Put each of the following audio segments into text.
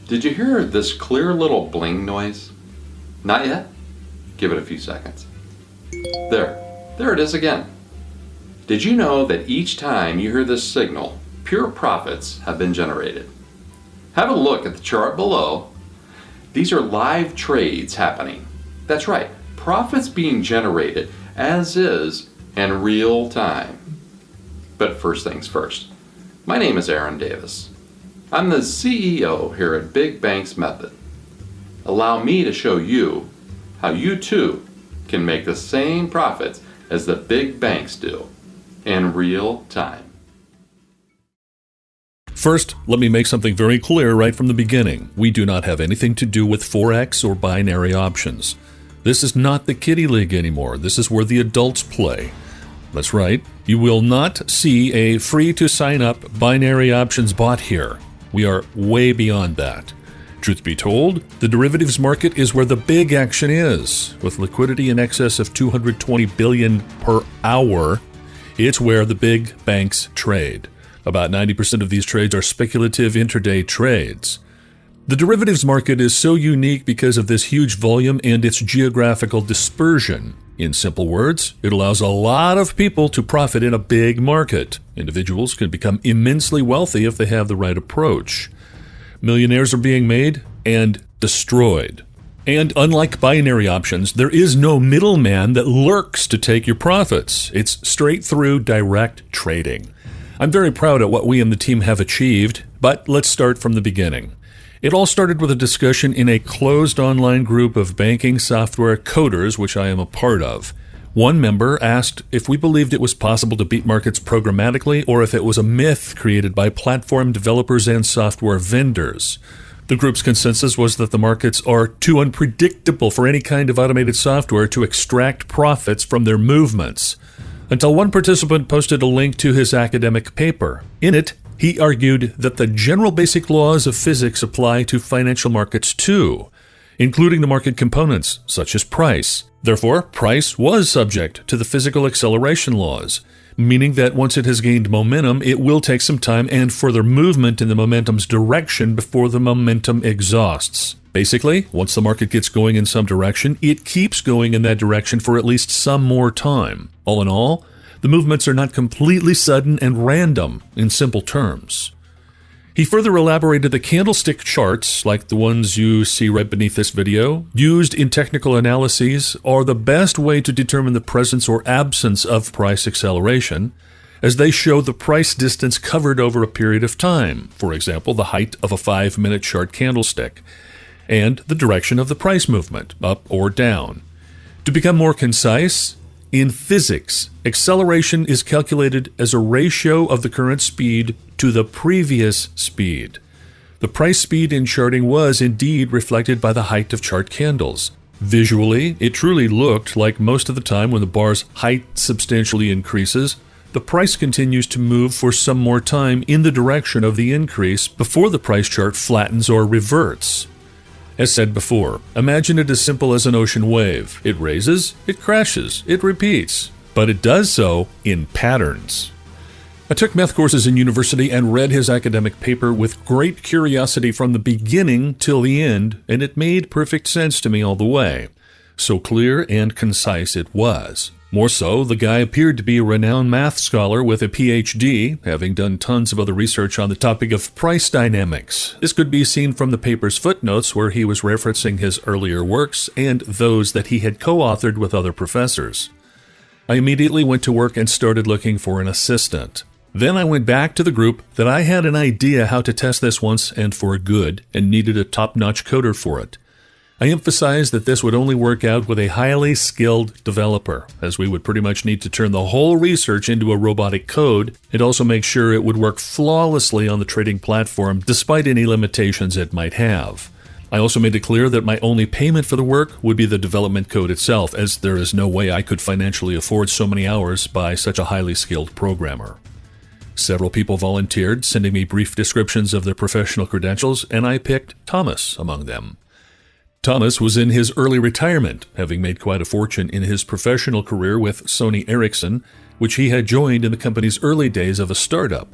Did you hear this clear little bling noise? Not yet? Give it a few seconds. There it is again. Did you know that each time you hear this signal, pure profits have been generated? Have a look at the chart below. These are live trades happening. That's right, profits being generated as is in real time. But first things first, my name is Aaron Davis. I'm the CEO here at Big Banks Method. Allow me to show you how you too can make the same profits as the big banks do in real time. First, let me make something very clear right from the beginning. We do not have anything to do with forex or binary options. This is not the kiddie league anymore. This is where the adults play. That's right. You will not see a free-to-sign-up binary options bot here. We are way beyond that. Truth be told, the derivatives market is where the big action is. With liquidity in excess of $220 billion per hour, it's where the big banks trade. About 90% of these trades are speculative intraday trades. The derivatives market is so unique because of this huge volume and its geographical dispersion. In simple words, it allows a lot of people to profit in a big market. Individuals can become immensely wealthy if they have the right approach. Millionaires are being made and destroyed. And unlike binary options, there is no middleman that lurks to take your profits. It's straight through direct trading. I'm very proud of what we and the team have achieved, but let's start from the beginning. It all started with a discussion in a closed online group of banking software coders, which I am a part of. One member asked if we believed it was possible to beat markets programmatically or if it was a myth created by platform developers and software vendors. The group's consensus was that the markets are too unpredictable for any kind of automated software to extract profits from their movements. Until one participant posted a link to his academic paper. In it, he argued that the general basic laws of physics apply to financial markets too, including the market components, such as price. Therefore, price was subject to the physical acceleration laws, meaning that once it has gained momentum, it will take some time and further movement in the momentum's direction before the momentum exhausts. Basically, once the market gets going in some direction, it keeps going in that direction for at least some more time. All in all, the movements are not completely sudden and random, in simple terms. He further elaborated that candlestick charts, like the ones you see right beneath this video, used in technical analyses, are the best way to determine the presence or absence of price acceleration, as they show the price distance covered over a period of time, for example, the height of a 5-minute chart candlestick, and the direction of the price movement, up or down. To become more concise, in physics, acceleration is calculated as a ratio of the current speed to the previous speed. The price speed in charting was indeed reflected by the height of chart candles. Visually, it truly looked like most of the time when the bar's height substantially increases, the price continues to move for some more time in the direction of the increase before the price chart flattens or reverts. As said before, imagine it as simple as an ocean wave. It raises, it crashes, it repeats, but it does so in patterns. I took math courses in university and read his academic paper with great curiosity from the beginning till the end, and it made perfect sense to me all the way. So clear and concise it was. More so, the guy appeared to be a renowned math scholar with a PhD, having done tons of other research on the topic of price dynamics. This could be seen from the paper's footnotes where he was referencing his earlier works and those that he had co-authored with other professors. I immediately went to work and started looking for an assistant. Then I went back to the group that I had an idea how to test this once and for good and needed a top-notch coder for it. I emphasized that this would only work out with a highly skilled developer, as we would pretty much need to turn the whole research into a robotic code and also make sure it would work flawlessly on the trading platform despite any limitations it might have. I also made it clear that my only payment for the work would be the development code itself, as there is no way I could financially afford so many hours by such a highly skilled programmer. Several people volunteered, sending me brief descriptions of their professional credentials, and I picked Thomas among them. Thomas was in his early retirement, having made quite a fortune in his professional career with Sony Ericsson, which he had joined in the company's early days of a startup.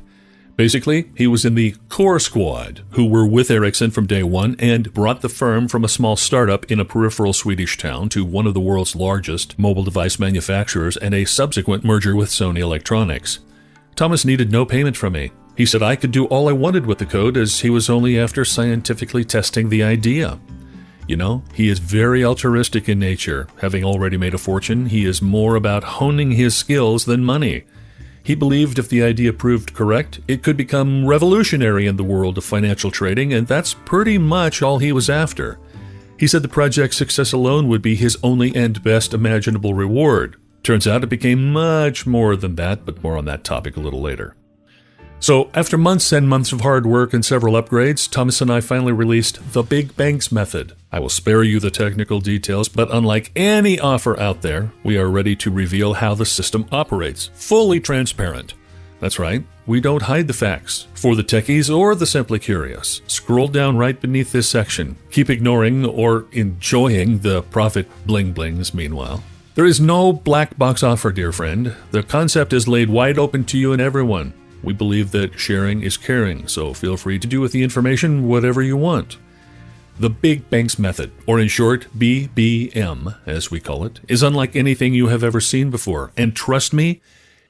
Basically, he was in the core squad who were with Ericsson from day one and brought the firm from a small startup in a peripheral Swedish town to one of the world's largest mobile device manufacturers and a subsequent merger with Sony Electronics. Thomas needed no payment from me. He said I could do all I wanted with the code as he was only after scientifically testing the idea. You know, he is very altruistic in nature. Having already made a fortune, he is more about honing his skills than money. He believed if the idea proved correct, it could become revolutionary in the world of financial trading, and that's pretty much all he was after. He said the project's success alone would be his only and best imaginable reward. Turns out it became much more than that, but more on that topic a little later. So, after months and months of hard work and several upgrades, Thomas and I finally released the Big Banks method. I will spare you the technical details, but unlike any offer out there, we are ready to reveal how the system operates. Fully transparent. That's right, we don't hide the facts. For the techies or the simply curious, scroll down right beneath this section. Keep ignoring or enjoying the profit bling-blings meanwhile. There is no black box offer, dear friend. The concept is laid wide open to you and everyone. We believe that sharing is caring, so feel free to do with the information whatever you want. The Big Banks method, or in short, BBM, as we call it, is unlike anything you have ever seen before. And trust me,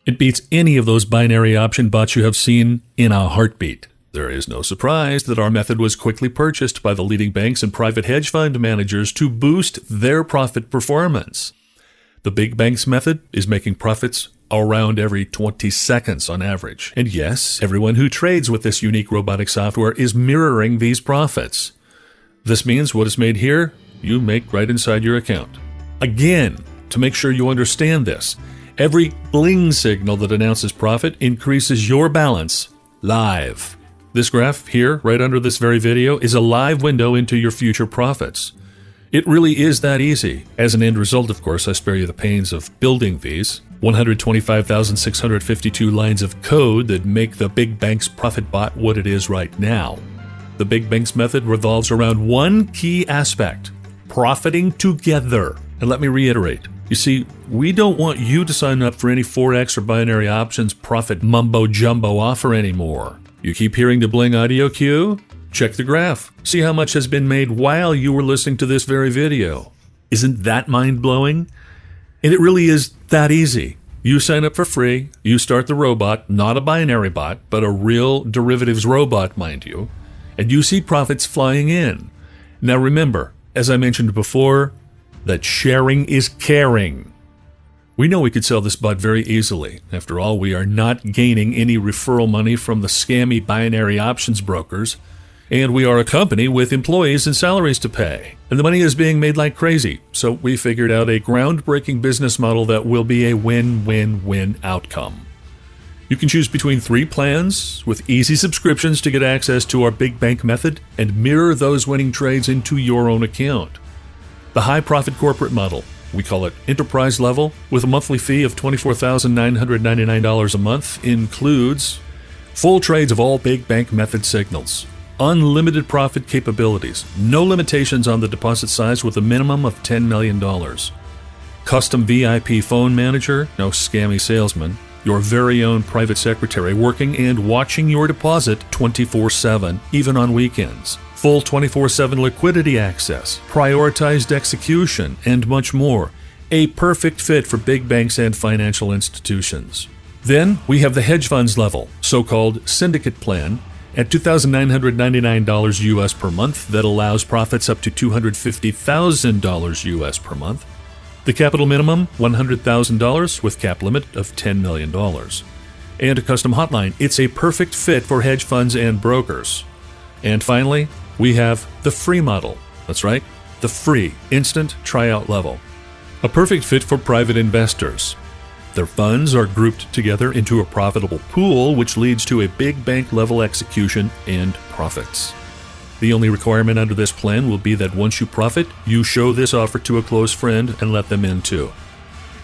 it beats any of those binary option bots you have seen in a heartbeat. There is no surprise that our method was quickly purchased by the leading banks and private hedge fund managers to boost their profit performance. The Big Banks method is making profits around every 20 seconds on average. And yes, everyone who trades with this unique robotic software is mirroring these profits. This means what is made here, you make right inside your account. Again, to make sure you understand this, every bling signal that announces profit increases your balance live. This graph here, right under this very video, is a live window into your future profits. It really is that easy. As an end result, of course, I spare you the pains of building these 125,652 lines of code that make the Big Banks profit bot what it is right now. The Big Banks method revolves around one key aspect: profiting together. And let me reiterate, you see, we don't want you to sign up for any forex or binary options profit mumbo-jumbo offer anymore. You keep hearing the bling audio cue? Check the graph. See how much has been made while you were listening to this very video. Isn't that mind-blowing? And it really is that easy. You sign up for free, you start the robot, not a binary bot, but a real derivatives robot, mind you, and you see profits flying in. Now remember, as I mentioned before, that sharing is caring. We know we could sell this bot very easily. After all, we are not gaining any referral money from the scammy binary options brokers, and we are a company with employees and salaries to pay. And the money is being made like crazy, so we figured out a groundbreaking business model that will be a win-win-win outcome. You can choose between 3 plans with easy subscriptions to get access to our Big Bank method and mirror those winning trades into your own account. The high-profit corporate model, we call it enterprise level, with a monthly fee of $24,999 a month, includes full trades of all Big Bank method signals, unlimited profit capabilities, no limitations on the deposit size with a minimum of $10 million, custom VIP phone manager, no scammy salesman, your very own private secretary working and watching your deposit 24/7, even on weekends, full 24/7 liquidity access, prioritized execution, and much more. A perfect fit for big banks and financial institutions. Then we have the hedge funds level, so-called syndicate plan, at $2,999 US per month that allows profits up to $250,000 US per month. The capital minimum, $100,000 with cap limit of $10 million. And a custom hotline. It's a perfect fit for hedge funds and brokers. And finally, we have the free model. That's right, the free instant tryout level. A perfect fit for private investors. Their funds are grouped together into a profitable pool, which leads to a big bank level execution and profits. The only requirement under this plan will be that once you profit, you show this offer to a close friend and let them in too.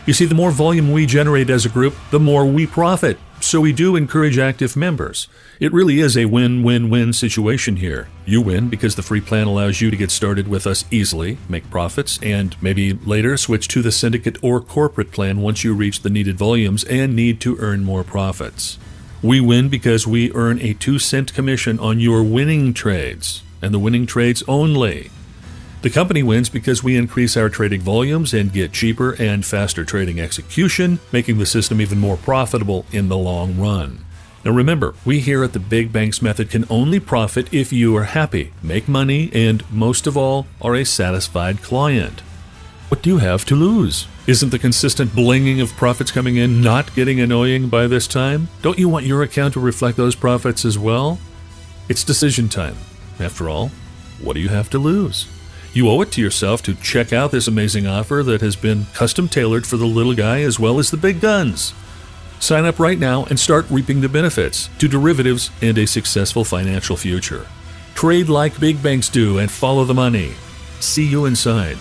You see, the more volume we generate as a group, the more we profit. So we do encourage active members. It really is a win-win-win situation here. You win because the free plan allows you to get started with us easily, make profits, and maybe later switch to the syndicate or corporate plan once you reach the needed volumes and need to earn more profits. We win because we earn a 2-cent commission on your winning trades, and the winning trades only. The company wins because we increase our trading volumes and get cheaper and faster trading execution, making the system even more profitable in the long run. Now remember, we here at the Big Banks Method can only profit if you are happy, make money, and most of all, are a satisfied client. What do you have to lose? Isn't the consistent blinging of profits coming in not getting annoying by this time? Don't you want your account to reflect those profits as well? It's decision time. After all, what do you have to lose? You owe it to yourself to check out this amazing offer that has been custom tailored for the little guy as well as the big guns. Sign up right now and start reaping the benefits to derivatives and a successful financial future. Trade like big banks do and follow the money. See you inside.